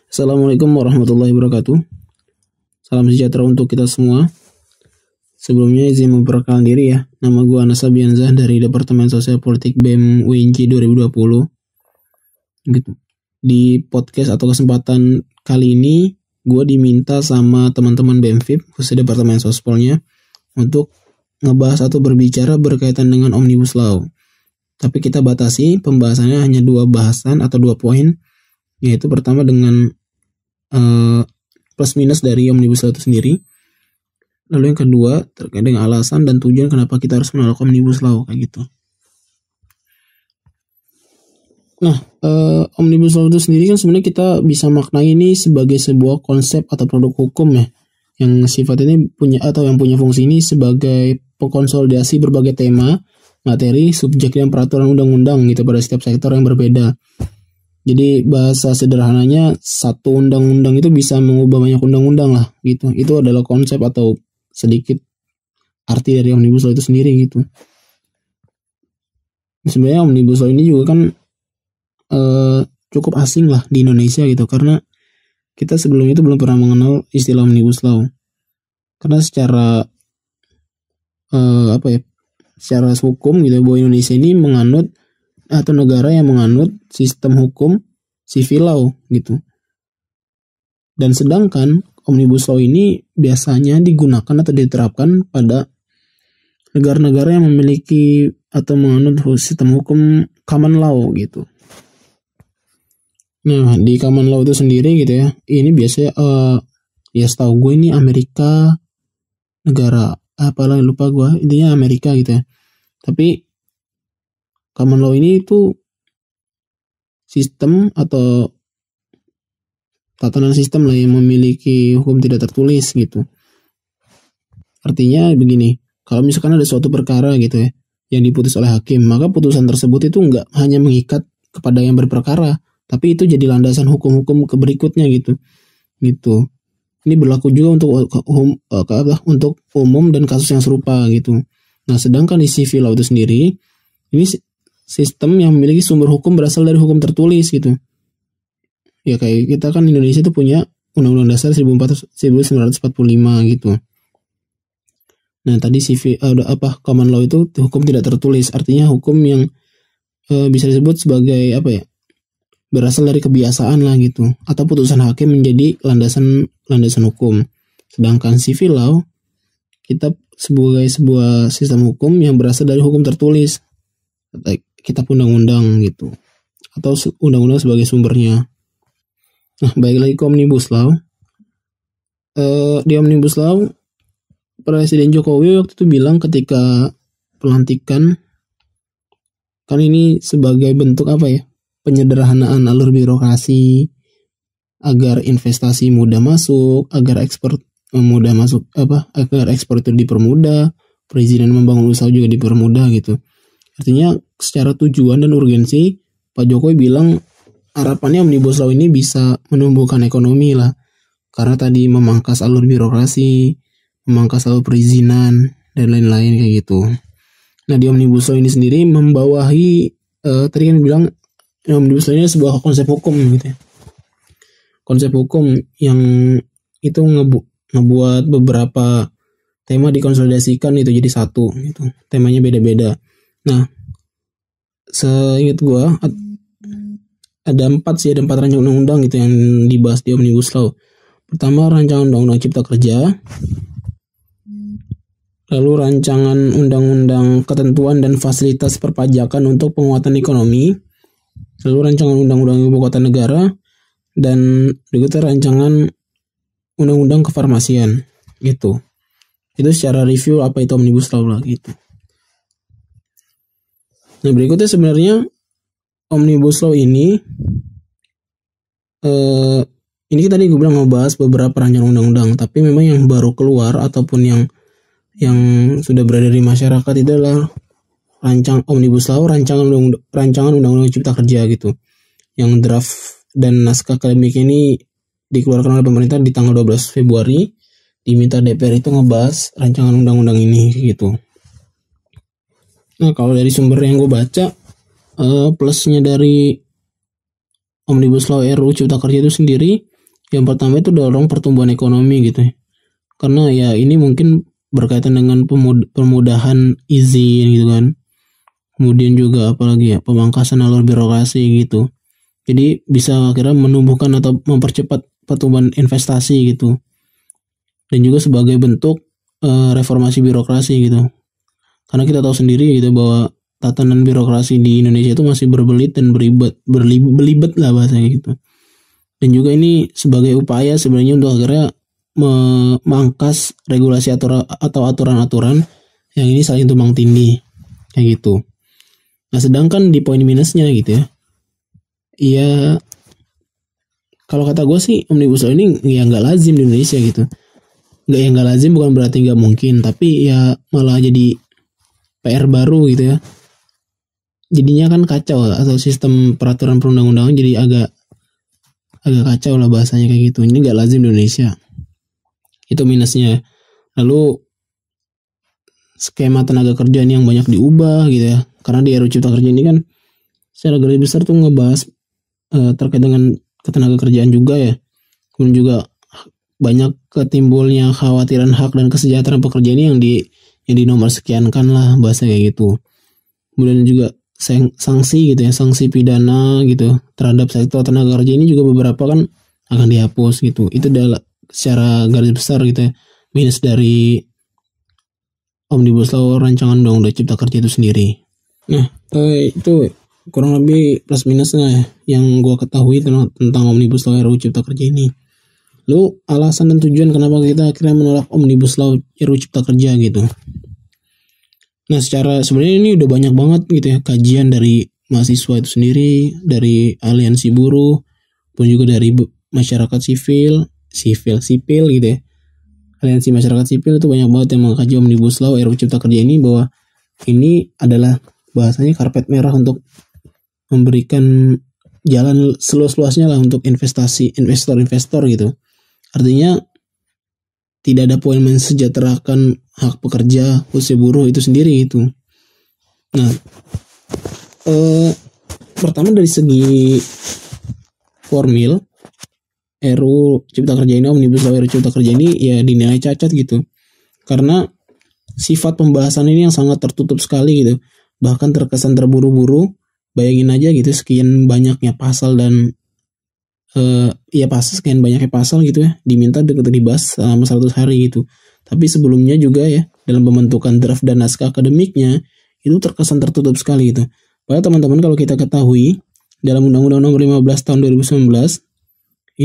Assalamualaikum warahmatullahi wabarakatuh. Salam sejahtera untuk kita semua. Sebelumnya izin memperkenalkan diri ya. Nama gue Anas Abianzah dari Departemen Sosial Politik BEM UINJ 2020. Gitu. Di podcast atau kesempatan kali ini gue diminta sama teman-teman BEM-FIP khususnya Departemen Sospolnya untuk ngebahas atau berbicara berkaitan dengan Omnibus Law. Tapi kita batasi pembahasannya hanya 2 bahasan atau 2 poin, yaitu pertama dengan plus minus dari Omnibus Law itu sendiri. Lalu yang kedua terkait dengan alasan dan tujuan kenapa kita harus menolak Omnibus Law kayak gitu. Nah, Omnibus Law itu sendiri kan sebenarnya kita bisa maknai ini sebagai sebuah konsep atau produk hukum ya, yang sifatnya punya atau yang punya fungsi ini sebagai pengkonsolidasi berbagai tema, materi, subjek dan peraturan undang-undang gitu pada setiap sektor yang berbeda. Jadi bahasa sederhananya satu undang-undang itu bisa mengubah banyak undang-undang lah gitu. Itu adalah konsep atau sedikit arti dari Omnibus Law itu sendiri gitu. Sebenarnya Omnibus Law ini juga kan cukup asing lah di Indonesia gitu, karena kita sebelumnya itu belum pernah mengenal istilah Omnibus Law. Karena secara secara hukum gitu bahwa Indonesia ini menganut atau negara yang menganut sistem hukum civil law gitu. Dan sedangkan Omnibus Law ini biasanya digunakan atau diterapkan pada negara-negara yang memiliki atau menganut sistem hukum common law gitu. Nah, di common law itu sendiri gitu ya, ini biasanya ya setahu gue ini Amerika, negara apalah lupa gue, intinya Amerika gitu ya. Tapi common law ini itu sistem atau tatanan sistem lah yang memiliki hukum tidak tertulis gitu. Artinya begini, kalau misalkan ada suatu perkara gitu ya yang diputus oleh hakim, maka putusan tersebut itu enggak hanya mengikat kepada yang berperkara, tapi itu jadi landasan hukum-hukum berikutnya gitu. Gitu. Ini berlaku juga untuk umum dan kasus yang serupa gitu. Nah, sedangkan di civil law itu sendiri, ini sistem yang memiliki sumber hukum berasal dari hukum tertulis gitu. Ya kayak kita kan Indonesia itu punya Undang-Undang Dasar 1945 gitu. Nah, tadi common law itu hukum tidak tertulis, artinya hukum yang bisa disebut sebagai berasal dari kebiasaan lah gitu, atau putusan hakim menjadi landasan hukum. Sedangkan civil law kita sebagai sebuah sistem hukum yang berasal dari hukum tertulis, kitab undang-undang gitu, atau undang-undang sebagai sumbernya. Nah, balik lagi ke Omnibus Law. Di Omnibus Law, Presiden Jokowi waktu itu bilang ketika pelantikan, kan ini sebagai bentuk penyederhanaan alur birokrasi agar investasi mudah masuk, agar ekspor mudah masuk, agar ekspor itu dipermudah, perizinan membangun usaha juga dipermudah gitu. Artinya secara tujuan dan urgensi, Pak Jokowi bilang harapannya Omnibus Law ini bisa menumbuhkan ekonomi lah. Karena tadi memangkas alur birokrasi, memangkas alur perizinan, dan lain-lain kayak gitu. Nah, di Omnibus Law ini sendiri membawahi, tadi kan bilang Omnibus Law ini sebuah konsep hukum gitu ya. Konsep hukum yang itu ngebuat beberapa tema dikonsolidasikan itu jadi satu gitu. Temanya beda-beda. Nah, seingat gue ada 4 rancangan undang-undang gitu yang dibahas di Omnibus Law. Pertama, rancangan undang-undang Cipta Kerja. Lalu rancangan undang-undang ketentuan dan fasilitas perpajakan untuk penguatan ekonomi. Lalu rancangan undang-undang ibu kota negara. Dan berikutnya rancangan undang-undang kefarmasian gitu. Itu secara review apa itu Omnibus Law lah gitu. Nah, berikutnya sebenarnya Omnibus Law ini tadi gue bilang ngebahas beberapa rancangan undang-undang, tapi memang yang baru keluar ataupun yang sudah berada di masyarakat itu adalah Omnibus Law, rancangan undang-undang Cipta Kerja gitu. Yang draft dan naskah akademik ini dikeluarkan oleh pemerintah di tanggal 12 Februari, diminta DPR itu ngebahas rancangan undang-undang ini gitu. Nah, kalau dari sumber yang gue baca, plusnya dari Omnibus Law RUU Cipta Kerja itu sendiri, yang pertama itu dorong pertumbuhan ekonomi gitu ya. Karena ya ini mungkin berkaitan dengan pemudahan izin gitu kan. Kemudian juga apalagi ya, pemangkasan alur birokrasi gitu. Jadi bisa akhirnya menumbuhkan atau mempercepat pertumbuhan investasi gitu. Dan juga sebagai bentuk reformasi birokrasi gitu. Karena kita tahu sendiri gitu bahwa tatanan birokrasi di Indonesia itu masih berbelit dan belibet lah bahasanya gitu. Dan juga ini sebagai upaya sebenarnya untuk akhirnya memangkas regulasi atau aturan-aturan yang ini saling tumpang tindih kayak gitu. Nah sedangkan di poin minusnya gitu ya, iya kalau kata gue sih Omnibus Law ini ya nggak lazim di Indonesia gitu. Nggak lazim bukan berarti nggak mungkin, tapi ya malah jadi PR baru gitu ya. Jadinya kan kacau atau sistem peraturan perundang-undangan jadi agak kacau lah bahasanya kayak gitu. Ini nggak lazim di Indonesia. Itu minusnya. Lalu skema tenaga kerja ini yang banyak diubah gitu ya. Karena di RUU Cipta Kerja ini kan secara garis besar tuh ngebahas terkait dengan ketenaga kerjaan juga ya. Kemudian juga banyak ketimbulnya khawatiran hak dan kesejahteraan pekerja ini yang dinomor sekiankan lah bahasa kayak gitu. Kemudian juga sanksi gitu ya, sanksi pidana gitu terhadap sektor tenaga kerja ini juga beberapa kan akan dihapus gitu. Itu adalah secara garis besar gitu ya minus dari Omnibus Law rancangan undang-undang Cipta Kerja itu sendiri. Nah itu kurang lebih plus minusnya yang gue ketahui tentang Omnibus Law RUU Cipta Kerja ini. Lalu alasan dan tujuan kenapa kita akhirnya menolak Omnibus Law RUU Cipta Kerja gitu. Nah sebenarnya ini udah banyak banget gitu ya kajian dari mahasiswa itu sendiri, dari aliansi buruh, pun juga dari masyarakat sipil gitu ya. Aliansi masyarakat sipil itu banyak banget yang mengkaji Omnibus Law RUU Cipta Kerja ini bahwa ini adalah bahasanya karpet merah untuk memberikan jalan seluas-luasnya lah untuk investor gitu. Artinya tidak ada poin mensejahterakan hak pekerja khususnya buruh itu sendiri itu. Nah, pertama dari segi formil RUU Cipta Kerja ini, Omnibus Law RUU Cipta Kerja ini ya dinilai cacat gitu. Karena sifat pembahasan ini yang sangat tertutup sekali gitu. Bahkan terkesan terburu-buru. Bayangin aja gitu sekian banyaknya pasal dan sekian banyaknya pasal gitu ya diminta untuk dibahas selama 100 hari gitu. Tapi sebelumnya juga ya dalam pembentukan draft dan naskah akademiknya itu terkesan tertutup sekali gitu. Padahal teman-teman kalau kita ketahui dalam Undang-Undang Nomor 15 tahun 2019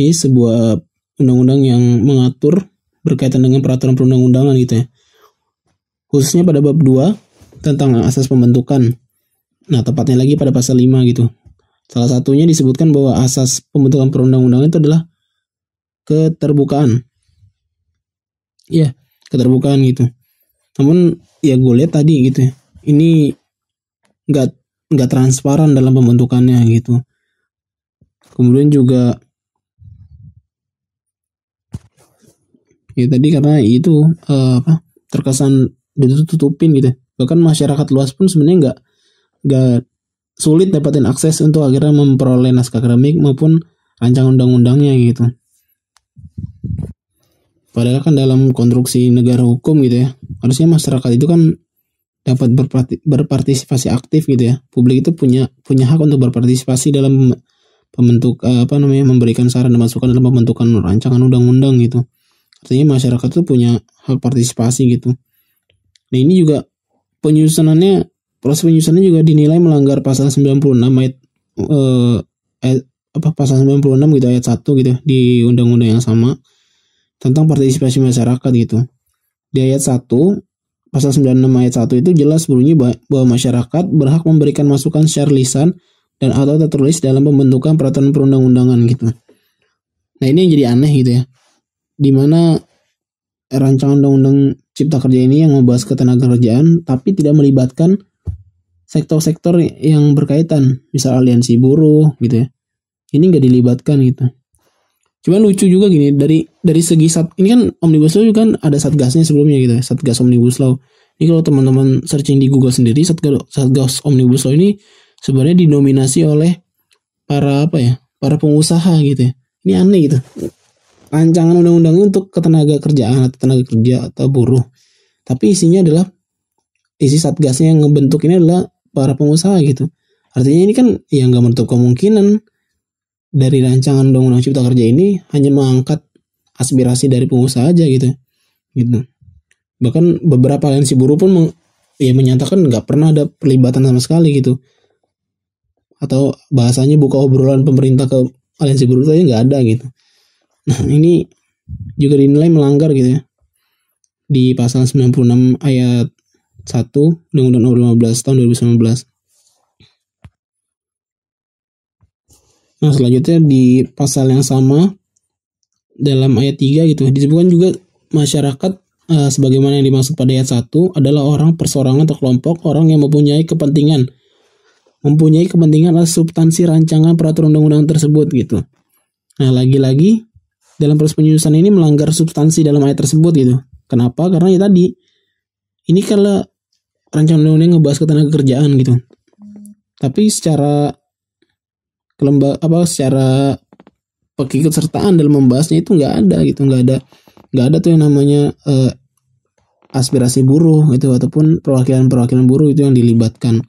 ini sebuah undang-undang yang mengatur berkaitan dengan peraturan perundang-undangan gitu ya. Khususnya pada bab 2 tentang asas pembentukan. Nah, tepatnya lagi pada pasal 5 gitu. Salah satunya disebutkan bahwa asas pembentukan perundang-undangan itu adalah keterbukaan. Iya, keterbukaan gitu. Namun ya gue lihat tadi gitu ya. Ini nggak transparan dalam pembentukannya gitu. Kemudian juga ya tadi karena itu terkesan ditutupin gitu. Bahkan masyarakat luas pun sebenarnya nggak sulit dapatin akses untuk akhirnya memperoleh naskah akademik maupun rancangan undang-undangnya gitu. Padahal kan dalam konstruksi negara hukum gitu ya, harusnya masyarakat itu kan dapat berpartisipasi aktif gitu ya. Publik itu punya hak untuk berpartisipasi dalam memberikan saran dan masukan dalam pembentukan rancangan undang-undang gitu. Artinya masyarakat itu punya hak partisipasi gitu. Nah ini juga proses penyusunannya juga dinilai melanggar pasal 96 pasal 96 gitu ayat 1 gitu di undang-undang yang sama tentang partisipasi masyarakat gitu. Di ayat 1 pasal 96 ayat 1 itu jelas bunyi bahwa masyarakat berhak memberikan masukan secara lisan dan atau tertulis dalam pembentukan peraturan perundang-undangan gitu. Nah ini yang jadi aneh gitu ya. Dimana rancangan undang-undang Cipta Kerja ini yang membahas ketenagakerjaan tapi tidak melibatkan sektor-sektor yang berkaitan, misal aliansi buruh gitu ya. Ini nggak dilibatkan gitu. Cuman lucu juga gini dari segi ini kan Omnibus Law juga kan ada satgasnya sebelumnya gitu ya, Satgas Omnibus Law. Ini kalau teman-teman searching di Google sendiri Satgas Omnibus Law ini sebenarnya didominasi oleh para para pengusaha gitu ya. Ini aneh gitu. Rancangan undang-undang untuk ketenaga kerjaan atau tenaga kerja atau buruh. Tapi isinya adalah isi satgasnya yang ngebentuk ini adalah para pengusaha gitu. Artinya ini kan yang nggak menutup kemungkinan dari rancangan undang-undang cipta kerja ini hanya mengangkat aspirasi dari pengusaha aja gitu. Bahkan beberapa aliansi buruh pun menyatakan nggak pernah ada perlibatan sama sekali gitu. Atau bahasanya buka obrolan pemerintah ke aliansi buruh itu nggak ada gitu. Nah ini juga dinilai melanggar gitu ya. Di pasal 96 ayat 1 Undang-Undang Nomor 15 tahun 2019. Nah selanjutnya di pasal yang sama dalam ayat 3 gitu disebutkan juga masyarakat sebagaimana yang dimaksud pada ayat 1 adalah orang perseorangan atau kelompok orang yang mempunyai kepentingan atas substansi rancangan peraturan undang-undang tersebut gitu. Nah lagi-lagi dalam proses penyusunan ini melanggar substansi dalam ayat tersebut gitu. Kenapa? Karena ya tadi ini kalau rancangan undang-undang ngebahas ketenaga kerjaan gitu. Tapi secara secara keikutsertaan dalam membahasnya itu nggak ada tuh yang namanya aspirasi buruh itu ataupun perwakilan buruh itu yang dilibatkan.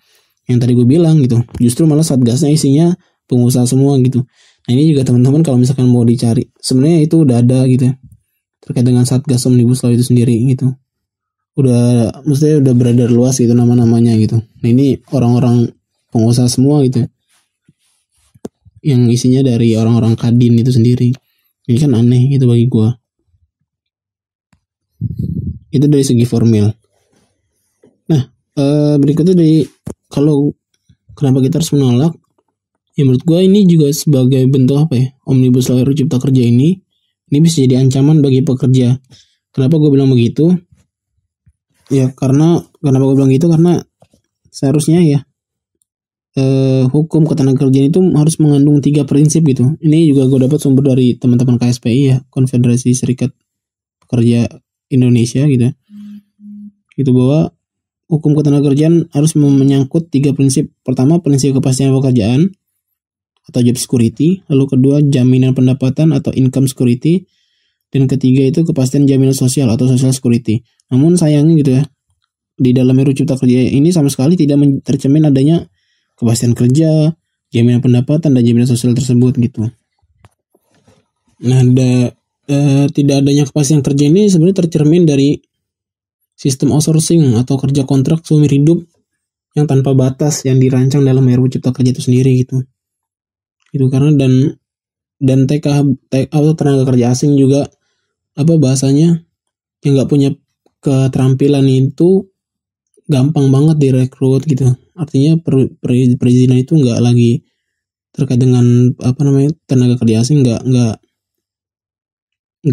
Yang tadi gue bilang gitu, justru malah satgasnya isinya pengusaha semua gitu. Nah ini juga teman-teman kalau misalkan mau dicari, sebenarnya itu udah ada gitu ya, terkait dengan satgas omnibus law itu sendiri gitu. Maksudnya udah beredar luas gitu nama-namanya gitu. Nah ini orang-orang pengusaha semua gitu, yang isinya dari orang-orang Kadin itu sendiri. Ini kan aneh gitu bagi gue. Itu dari segi formil. Nah berikutnya kalau kenapa kita harus menolak? Ya menurut gue ini juga sebagai bentuk apa ya? Omnibus Law RUU Cipta Kerja ini bisa jadi ancaman bagi pekerja. Kenapa gue bilang begitu? Ya kenapa gue bilang gitu? Karena seharusnya ya hukum ketenagakerjaan itu harus mengandung 3 prinsip gitu. Ini juga gue dapat sumber dari teman-teman KSPI ya, Konfederasi Serikat Pekerja Indonesia gitu. Gitu bahwa hukum ketenagakerjaan harus menyangkut 3 prinsip. Pertama, prinsip kepastian pekerjaan atau job security. Lalu kedua, jaminan pendapatan atau income security. Dan ketiga itu kepastian jaminan sosial atau social security. Namun sayangnya gitu ya, di dalam RUU Cipta Kerja ini sama sekali tidak tercermin adanya kepastian kerja, jaminan pendapatan, dan jaminan sosial tersebut gitu. Nah, tidak adanya kepastian kerja ini sebenarnya tercermin dari sistem outsourcing atau kerja kontrak seumur hidup yang tanpa batas yang dirancang dalam RUU Cipta Kerja itu sendiri gitu. Itu karena dan TK atau tenaga kerja asing juga bahasanya yang nggak punya keterampilan itu gampang banget direkrut gitu. Artinya perizinan itu nggak lagi terkait dengan tenaga kerja asing nggak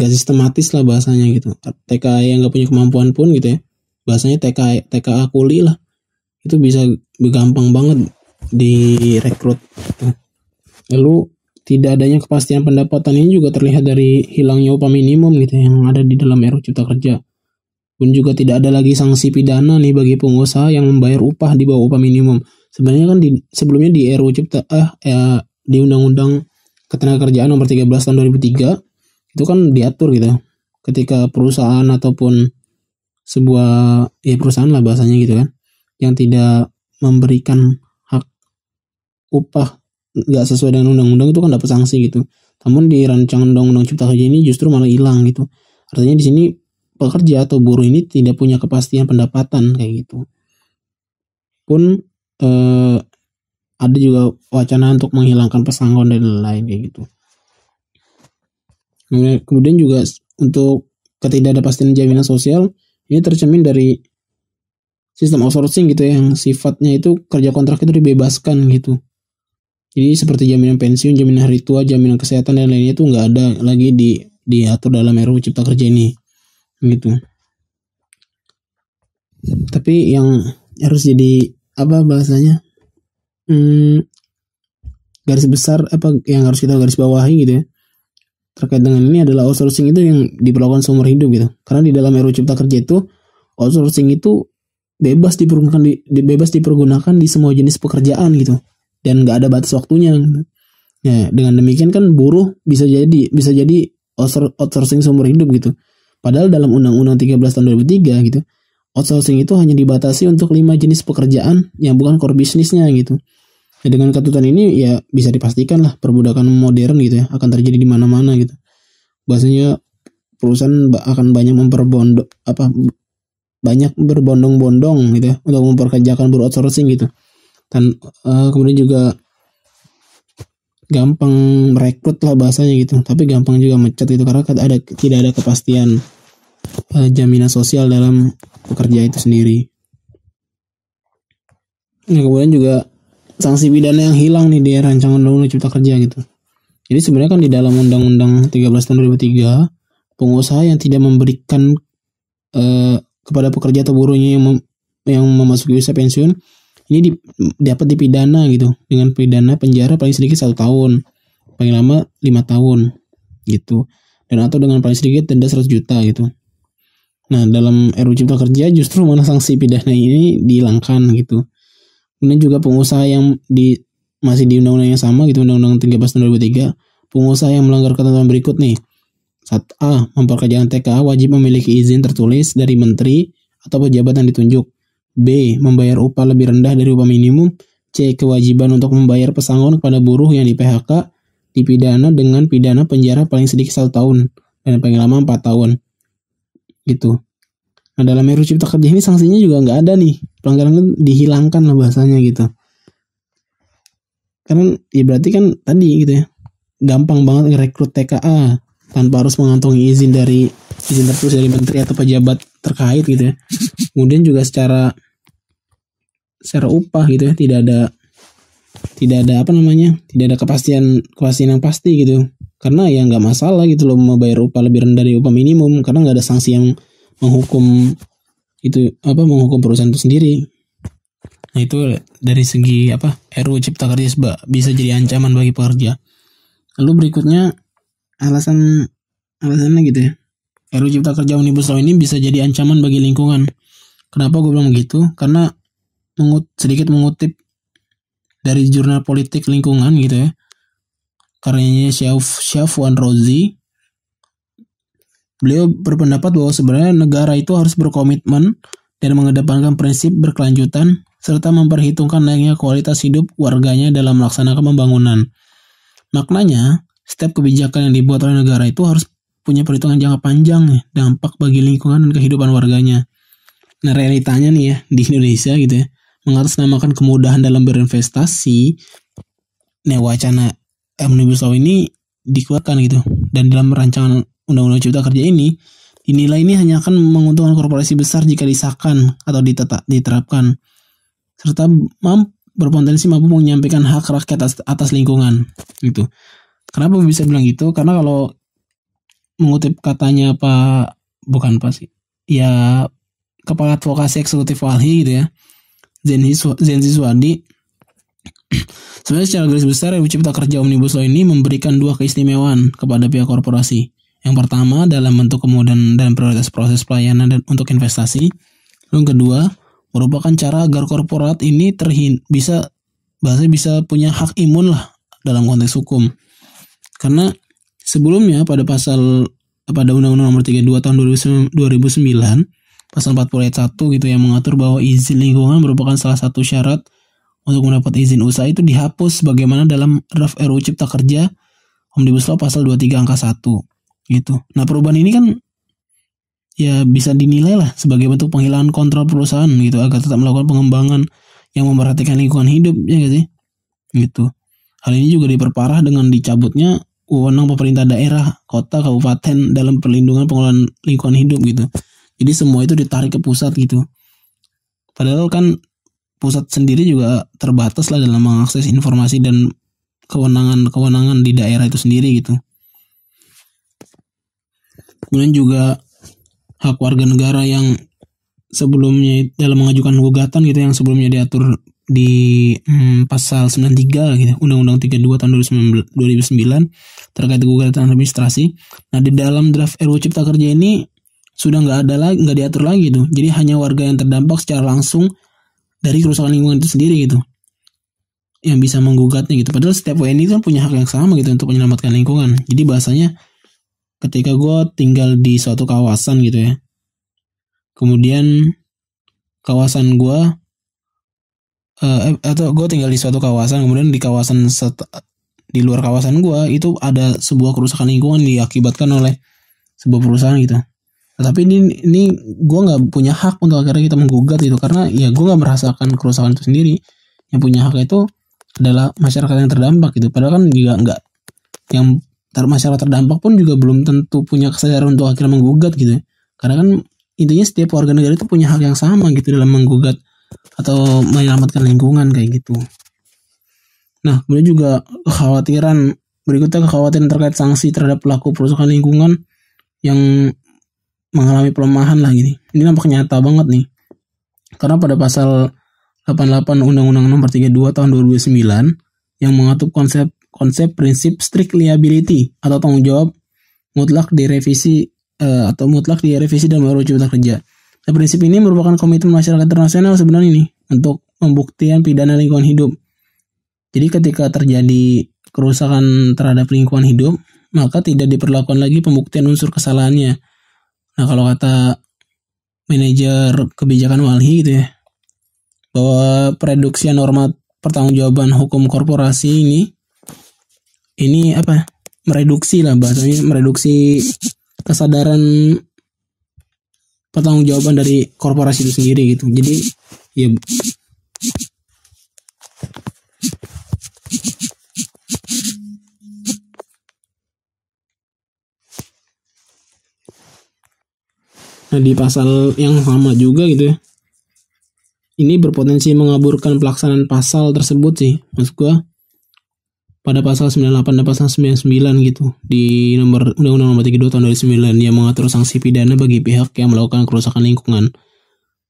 sistematis lah bahasanya gitu. TKA yang nggak punya kemampuan pun gitu ya, bahasanya TKA kuli lah, itu bisa gampang banget direkrut gitu. Lalu tidak adanya kepastian pendapatan ini juga terlihat dari hilangnya upah minimum gitu yang ada di dalam RUU Cipta Kerja. Pun juga tidak ada lagi sanksi pidana nih bagi pengusaha yang membayar upah di bawah upah minimum. Sebenarnya kan sebelumnya di RUU di Undang-Undang Ketenagakerjaan Nomor 13 tahun 2003 itu kan diatur gitu. Ketika perusahaan ataupun sebuah perusahaan lah bahasanya gitu kan, yang tidak memberikan hak upah nggak sesuai dengan undang-undang itu kan dapat sanksi gitu. Namun di rancangan undang-undang Cipta Kerja ini justru malah hilang gitu. Artinya di sini pekerja atau buruh ini tidak punya kepastian pendapatan kayak gitu. Pun ada juga wacana untuk menghilangkan pesangon dan lain-lain kayak gitu. Kemudian juga untuk ketidakpastian jaminan sosial ini tercermin dari sistem outsourcing gitu ya, yang sifatnya itu kerja kontrak itu dibebaskan gitu. Jadi seperti jaminan pensiun, jaminan hari tua, jaminan kesehatan dan lainnya itu nggak ada lagi diatur dalam RUU Cipta Kerja ini gitu. Tapi yang harus jadi bahasanya garis besar yang harus kita garis bawahi gitu ya terkait dengan ini adalah outsourcing itu yang diperlakukan seumur hidup gitu. Karena di dalam RUU Cipta Kerja itu outsourcing itu bebas dipergunakan di semua jenis pekerjaan gitu, dan nggak ada batas waktunya gitu. Nah, dengan demikian kan buruh bisa jadi outsourcing seumur hidup gitu. Padahal dalam Undang-Undang 13 tahun 2003 gitu, outsourcing itu hanya dibatasi untuk 5 jenis pekerjaan yang bukan core bisnisnya gitu. Nah, dengan ketentuan ini ya bisa dipastikan lah perbudakan modern gitu ya akan terjadi di mana-mana gitu. Bahasanya perusahaan akan banyak banyak berbondong-bondong gitu ya untuk memperkerjakan buruh outsourcing gitu. Dan kemudian juga gampang merekrut lah bahasanya gitu, tapi gampang juga mecat gitu karena tidak ada kepastian jaminan sosial dalam pekerja itu sendiri. Nah, kemudian juga sanksi pidana yang hilang nih di rancangan undang-undang cipta kerja gitu. Jadi sebenarnya kan di dalam undang-undang 13 tahun 2003 pengusaha yang tidak memberikan kepada pekerja atau buruhnya yang memasuki usia pensiun ini dapat dipidana gitu dengan pidana penjara paling sedikit 1 tahun, paling lama 5 tahun gitu, dan atau dengan paling sedikit denda 100 juta gitu. Nah, dalam RUU Cipta Kerja justru mana sanksi pidana ini dihilangkan gitu. Kemudian juga pengusaha yang masih di undang-undang yang sama gitu, Undang-Undang 13 tahun 2003, pengusaha yang melanggar ketentuan berikut nih. 1A, memperkerjakan TKA wajib memiliki izin tertulis dari menteri atau pejabat yang ditunjuk. B, membayar upah lebih rendah dari upah minimum. C, kewajiban untuk membayar pesangon kepada buruh yang di PHK dipidana dengan pidana penjara paling sedikit 1 tahun dan paling lama 4 tahun. Gitu. Nah, dalam RUU Cipta Kerja ini sanksinya juga nggak ada nih. Pelanggaran dihilangkan lah bahasanya gitu. Karena ya berarti kan tadi gitu ya. Gampang banget ngerekrut TKA tanpa harus mengantongi izin tertulis dari menteri atau pejabat terkait gitu ya. Kemudian juga secara upah gitu ya, tidak ada tidak ada kepastian yang pasti gitu. Karena ya nggak masalah gitu loh mau bayar upah lebih rendah dari upah minimum karena nggak ada sanksi yang menghukum perusahaan itu sendiri. Nah, itu dari segi RUU Cipta Kerja bisa jadi ancaman bagi pekerja. Lalu berikutnya alasannya gitu ya. RUU Cipta Kerja Omnibus Law ini bisa jadi ancaman bagi lingkungan. Kenapa gue bilang begitu? Karena sedikit mengutip dari jurnal politik lingkungan gitu ya. Karyanya Syafwan Rozi. Beliau berpendapat bahwa sebenarnya negara itu harus berkomitmen dan mengedepankan prinsip berkelanjutan serta memperhitungkan naiknya kualitas hidup warganya dalam melaksanakan pembangunan. Maknanya, setiap kebijakan yang dibuat oleh negara itu harus punya perhitungan jangka panjang ya, dampak bagi lingkungan dan kehidupan warganya. Nah, realitanya nih ya di Indonesia gitu ya, mengatasnamakan kemudahan dalam berinvestasi. Nah, wacana Omnibus Law ini dikeluarkan gitu, dan dalam rancangan Undang-Undang Cipta Kerja ini dinilai ini hanya akan menguntungkan korporasi besar jika disahkan atau diterapkan, serta berpotensi mampu menyampaikan hak rakyat atas lingkungan gitu. Kenapa bisa bilang gitu? Karena kalau mengutip katanya Kepala Advokasi Eksekutif Walhi gitu ya, Zenzi Suwadi, sebenarnya secara garis besar RUU Cipta Kerja Omnibus Law ini memberikan 2 keistimewaan kepada pihak korporasi. Yang pertama dalam bentuk kemudahan dan prioritas proses pelayanan dan untuk investasi. Yang kedua merupakan cara agar korporat ini bisa punya hak imun lah dalam konteks hukum. Karena sebelumnya pada Undang-Undang Nomor 32 Tahun 2009 pasal 40 ayat 1 gitu yang mengatur bahwa izin lingkungan merupakan salah satu syarat untuk mendapat izin usaha itu dihapus bagaimana dalam draft RUU Cipta Kerja Omnibus Law pasal 23 angka 1 gitu. Nah, perubahan ini kan ya bisa dinilai lah sebagai bentuk penghilangan kontrol perusahaan gitu agar tetap melakukan pengembangan yang memperhatikan lingkungan hidup, ya gak sih? Gitu. Hal ini juga diperparah dengan dicabutnya wewenang pemerintah daerah, kota, kabupaten dalam perlindungan pengelolaan lingkungan hidup gitu. Jadi semua itu ditarik ke pusat gitu. Padahal kan pusat sendiri juga terbatas lah dalam mengakses informasi dan kewenangan di daerah itu sendiri gitu. Kemudian juga hak warga negara yang sebelumnya dalam mengajukan gugatan gitu yang sebelumnya diatur di pasal 93 gitu, Undang-Undang 32 tahun 2009 terkait gugatan administrasi. Nah, di dalam draft RUU Cipta Kerja ini sudah nggak diatur lagi tuh. Jadi hanya warga yang terdampak secara langsung dari kerusakan lingkungan itu sendiri gitu. yang bisa menggugatnya gitu. Padahal setiap WNI itu kan punya hak yang sama gitu untuk menyelamatkan lingkungan. Jadi bahasanya ketika gue tinggal di suatu kawasan gitu ya, kemudian kawasan gue atau gue tinggal di suatu kawasan, kemudian di kawasan di luar kawasan gue itu ada sebuah kerusakan lingkungan diakibatkan oleh sebuah perusahaan gitu. Tapi ini gue nggak punya hak untuk akhirnya kita menggugat gitu, karena ya gue nggak merasakan kerusakan itu sendiri. Yang punya hak itu adalah masyarakat yang terdampak gitu. Padahal kan juga nggak, yang masyarakat terdampak pun juga belum tentu punya kesadaran untuk akhirnya menggugat gitu ya. Karena kan intinya setiap warga negara itu punya hak yang sama gitu dalam menggugat atau menyelamatkan lingkungan kayak gitu. Nah, kemudian juga kekhawatiran terkait sanksi terhadap pelaku perusakan lingkungan yang mengalami pelemahan lah gini. Ini nampak nyata banget nih. Karena pada pasal 88 Undang-Undang Nomor 32 Tahun 2009 yang mengatur konsep prinsip strict liability atau tanggung jawab mutlak direvisi dalam RUU Cipta Kerja. Nah, prinsip ini merupakan komitmen masyarakat internasional sebenarnya nih untuk pembuktian pidana lingkungan hidup. Jadi ketika terjadi kerusakan terhadap lingkungan hidup, maka tidak diperlakukan lagi pembuktian unsur kesalahannya. Nah, kalau kata manajer kebijakan Walhi gitu ya, bahwa pereduksian norma pertanggungjawaban hukum korporasi ini apa? Mereduksi lah bahasanya, mereduksi kesadaran pertanggungjawaban dari korporasi itu sendiri gitu. Jadi ya nah, di pasal yang sama juga gitu ya, ini berpotensi mengaburkan pelaksanaan pasal tersebut sih. Maksud gue pada pasal 98 dan pasal 99 gitu di nomor Undang-Undang Nomor 32 Tahun 2009 yang mengatur sanksi pidana bagi pihak yang melakukan kerusakan lingkungan.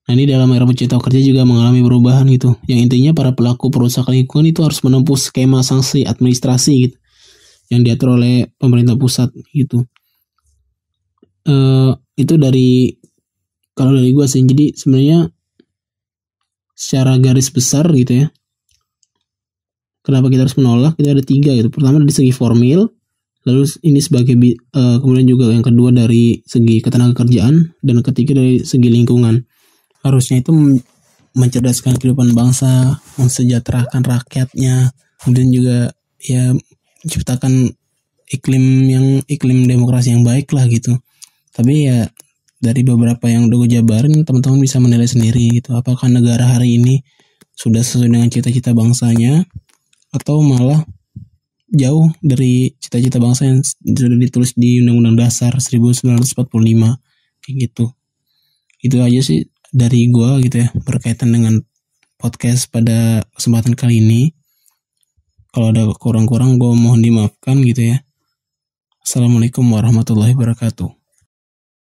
Nah, ini dalam RUU Cipta Kerja juga mengalami perubahan gitu. Yang intinya para pelaku perusakan lingkungan itu harus menempuh skema sanksi administrasi gitu yang diatur oleh pemerintah pusat gitu. Itu kalau dari gue sih. Jadi sebenarnya secara garis besar gitu ya, kenapa kita harus menolak, itu ada 3 gitu. Pertama dari segi formil, lalu ini sebagai kemudian juga yang kedua dari segi ketenagakerjaan, dan ketiga dari segi lingkungan. Harusnya itu mencerdaskan kehidupan bangsa, mensejahterakan rakyatnya, kemudian juga ya menciptakan iklim demokrasi yang baik lah gitu. Tapi ya dari beberapa yang udah gue jabarin, teman-teman bisa menilai sendiri gitu, apakah negara hari ini sudah sesuai dengan cita-cita bangsanya atau malah jauh dari cita-cita bangsa yang sudah ditulis di Undang-Undang Dasar 1945 kayak gitu. Itu aja sih dari gue gitu ya berkaitan dengan podcast pada kesempatan kali ini. Kalau ada kurang-kurang gue mohon dimaafkan gitu ya. Assalamualaikum warahmatullahi wabarakatuh.